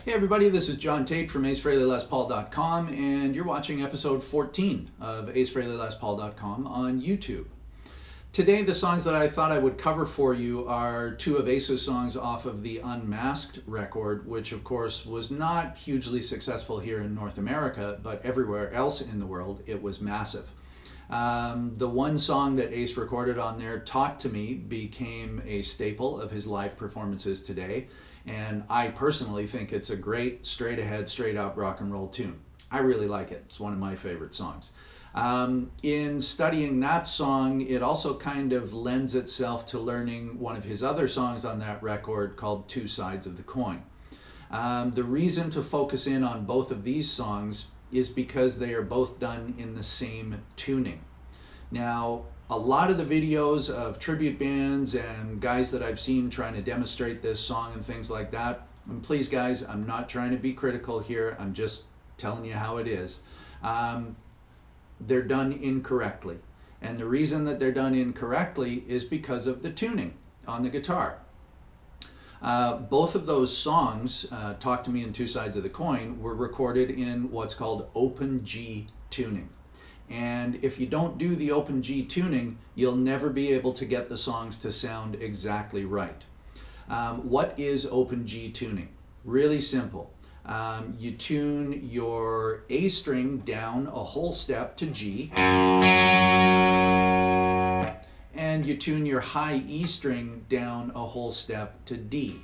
Hey everybody, this is John Tate from Frehley.com, and you're watching episode 14 of Frehley.com on YouTube. Today, the songs that I thought I would cover for you are two of Ace's songs off of the Unmasked record, which of course was not hugely successful here in North America, but everywhere else in the world it was massive. The one song that Ace recorded on there, Talk to Me, became a staple of his live performances today. And I personally think it's a great, straight-ahead, straight-up rock and roll tune. I really like it. It's one of my favorite songs. In studying that song, it also kind of lends itself to learning one of his other songs on that record called Two Sides of the Coin. The reason to focus in on both of these songs is because they are both done in the same tuning. Now, a lot of the videos of tribute bands and guys that I've seen trying to demonstrate this song and things like that, and please guys, I'm not trying to be critical here, I'm just telling you how it is. They're done incorrectly. And the reason that they're done incorrectly is because of the tuning on the guitar. Both of those songs, Talk to Me and Two Sides of the Coin, were recorded in what's called open G tuning. And if you don't do the open G tuning, you'll never be able to get the songs to sound exactly right. What is open G tuning? Really simple. You tune your A string down a whole step to G, and you tune your high E string down a whole step to D.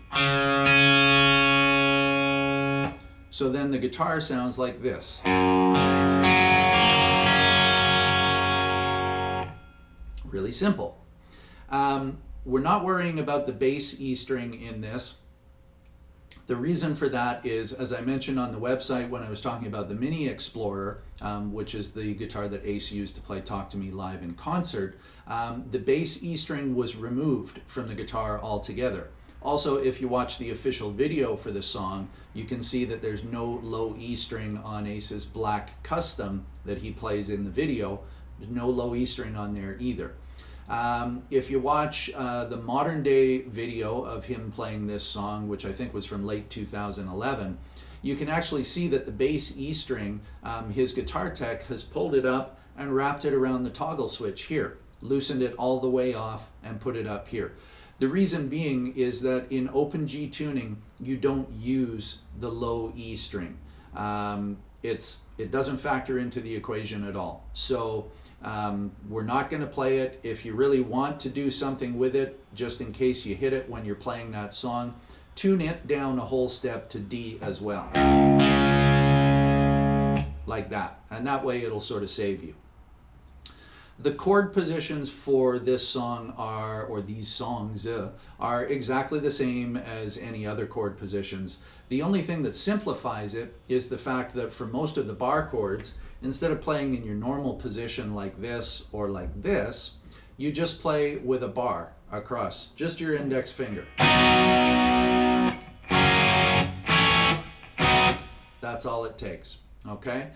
So then the guitar sounds like this. Really simple. We're not worrying about the bass E string in this. The reason for that is, as I mentioned on the website when I was talking about the Mini Explorer, which is the guitar that Ace used to play Talk to Me live in concert, the bass E string was removed from the guitar altogether. Also, if you watch the official video for the song, you can see that there's no low E string on Ace's Black Custom that he plays in the video. There's no low E string on there either. If you watch the modern day video of him playing this song, which I think was from late 2011, you can actually see that the bass E string, his guitar tech has pulled it up and wrapped it around the toggle switch here, loosened it all the way off and put it up here. The reason being is that in open G tuning, you don't use the low E string. It doesn't factor into the equation at all. So we're not going to play it. If you really want to do something with it, just in case you hit it when you're playing that song, tune it down a whole step to D as well. Like that. And that way it'll sort of save you. The chord positions for this song are, or these songs, are exactly the same as any other chord positions. The only thing that simplifies it is the fact that for most of the bar chords, instead of playing in your normal position like this or like this, you just play with a bar across, just your index finger. That's all it takes, okay?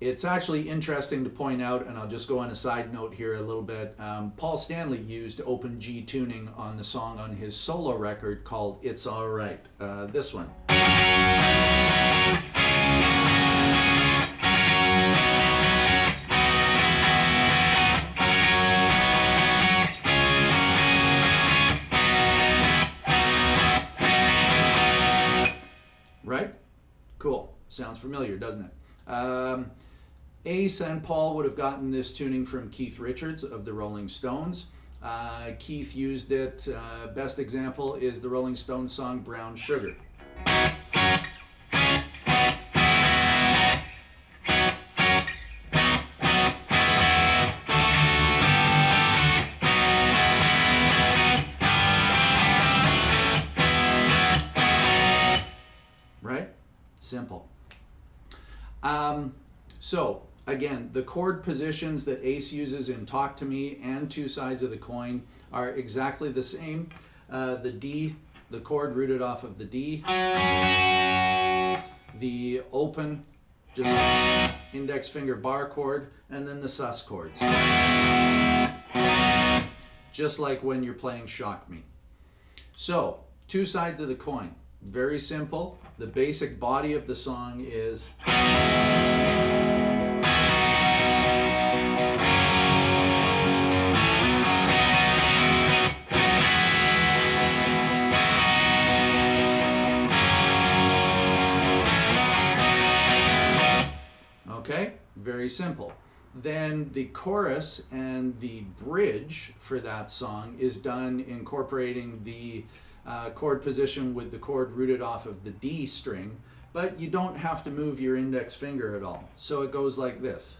It's actually interesting to point out, and I'll just go on a side note here a little bit, Paul Stanley used open G tuning on the song on his solo record called It's Alright, this one. Right? Cool. Sounds familiar, doesn't it? Ace and Paul would have gotten this tuning from Keith Richards of the Rolling Stones. Keith used it. Best example is the Rolling Stones song Brown Sugar. Right? Simple. So, again, the chord positions that Ace uses in Talk to Me and Two Sides of the Coin are exactly the same. The D, the chord rooted off of the D. The open, just index finger bar chord, and then the sus chords. Just like when you're playing Shock Me. So, Two Sides of the Coin. very simple. The basic body of the song is... Okay, very simple. Then the chorus and the bridge for that song is done incorporating the chord position with the chord rooted off of the D string, but you don't have to move your index finger at all. So it goes like this.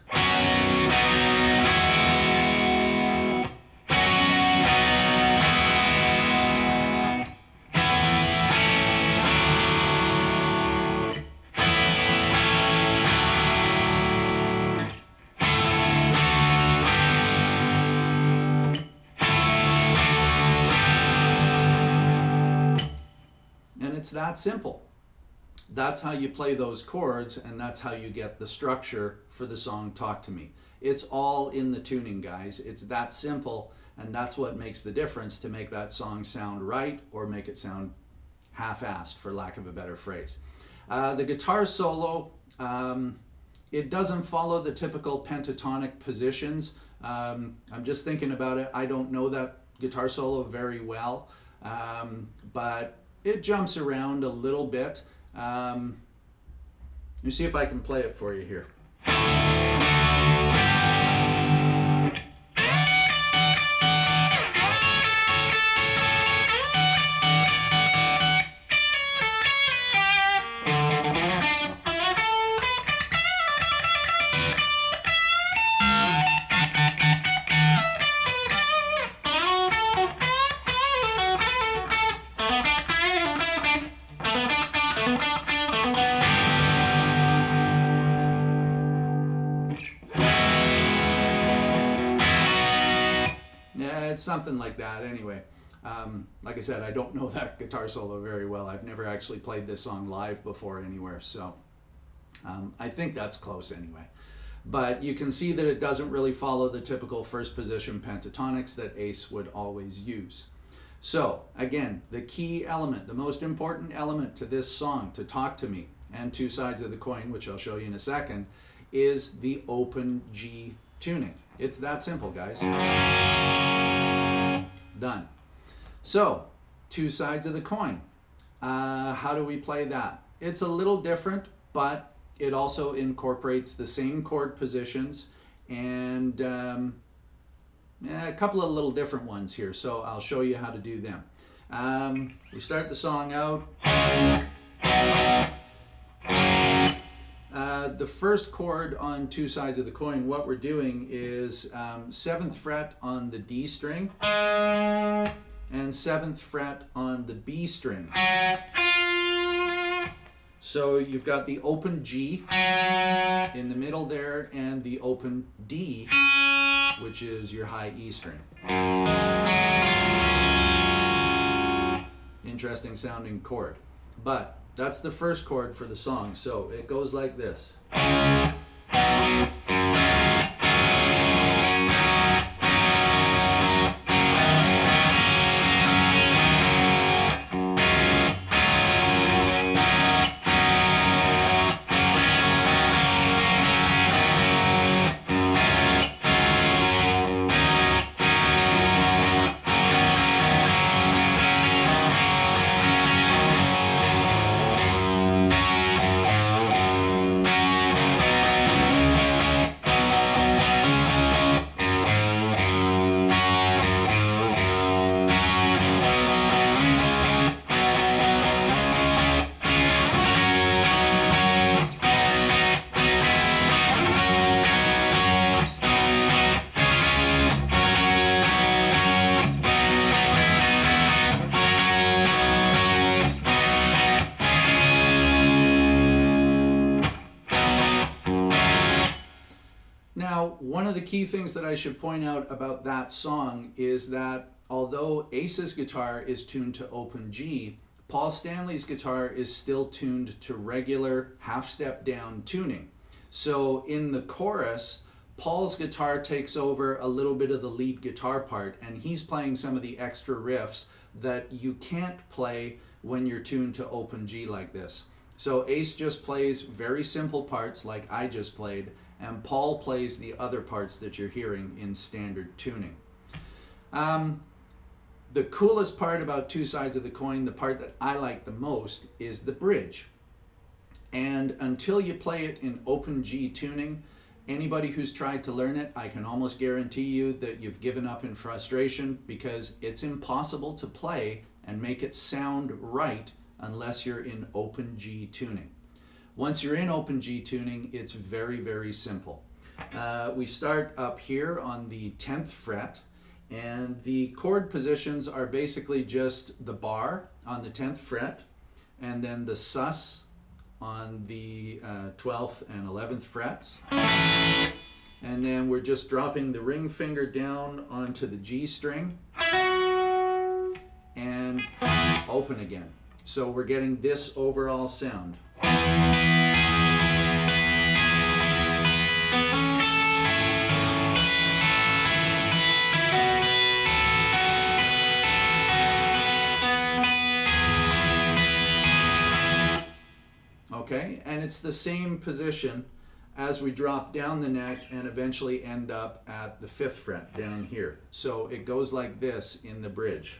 It's that simple. That's how you play those chords, and that's how you get the structure for the song Talk to Me. It's all in the tuning, guys. It's that simple, and that's what makes the difference to make that song sound right or make it sound half-assed, for lack of a better phrase. The guitar solo, it doesn't follow the typical pentatonic positions. I'm just thinking about it. I don't know that guitar solo very well, but it jumps around a little bit. Let me see if I can play it for you here. It's something like that anyway. Like I said, I don't know that guitar solo very well. I've never actually played this song live before anywhere, so I think that's close anyway. But you can see that it doesn't really follow the typical first position pentatonics that Ace would always use. So again, the key element, the most important element to this song, to Talk to Me, and Two Sides of the Coin, which I'll show you in a second, is the open G tuning. It's that simple, guys. Done. So, Two Sides of the Coin. How do we play that? It's a little different, but it also incorporates the same chord positions and a couple of little different ones here. So I'll show you how to do them. We start the song out. The first chord on Two Sides of the Coin, what we're doing is 7th fret on the D string and 7th fret on the B string. So you've got the open G in the middle there and the open D, which is your high E string. Interesting sounding chord. But that's the first chord for the song, so it goes like this. Now, one of the key things that I should point out about that song is that although Ace's guitar is tuned to open G, Paul Stanley's guitar is still tuned to regular half-step down tuning. So in the chorus, Paul's guitar takes over a little bit of the lead guitar part, and he's playing some of the extra riffs that you can't play when you're tuned to open G like this. So Ace just plays very simple parts like I just played, and Paul plays the other parts that you're hearing in standard tuning. The coolest part about Two Sides of the Coin, the part that I like the most, is the bridge. And until you play it in open G tuning, anybody who's tried to learn it, I can almost guarantee you that you've given up in frustration, because it's impossible to play and make it sound right unless you're in open G tuning. Once you're in open G tuning, it's very, very simple. We start up here on the 10th fret, and the chord positions are basically just the bar on the 10th fret, and then the sus on the 12th and 11th frets. And then we're just dropping the ring finger down onto the G string and open again. So we're getting this overall sound. Okay, and it's the same position as we drop down the neck and eventually end up at the 5th fret down here. So it goes like this in the bridge.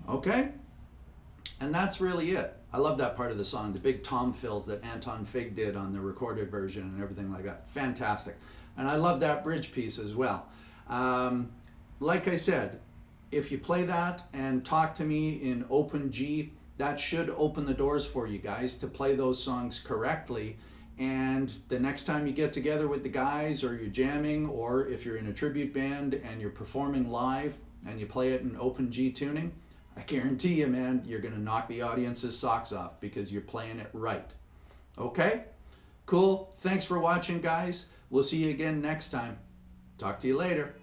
Okay, and that's really it. I love that part of the song, the big tom fills that Anton Fig did on the recorded version and everything like that. Fantastic. And I love that bridge piece as well. Like I said, if you play that and talk to me in open G, that should open the doors for you guys to play those songs correctly. And the next time you get together with the guys, or you're jamming, or if you're in a tribute band and you're performing live and you play it in open G tuning, I guarantee you, man, you're going to knock the audience's socks off because you're playing it right. Okay? Cool. Thanks for watching, guys. We'll see you again next time. Talk to you later.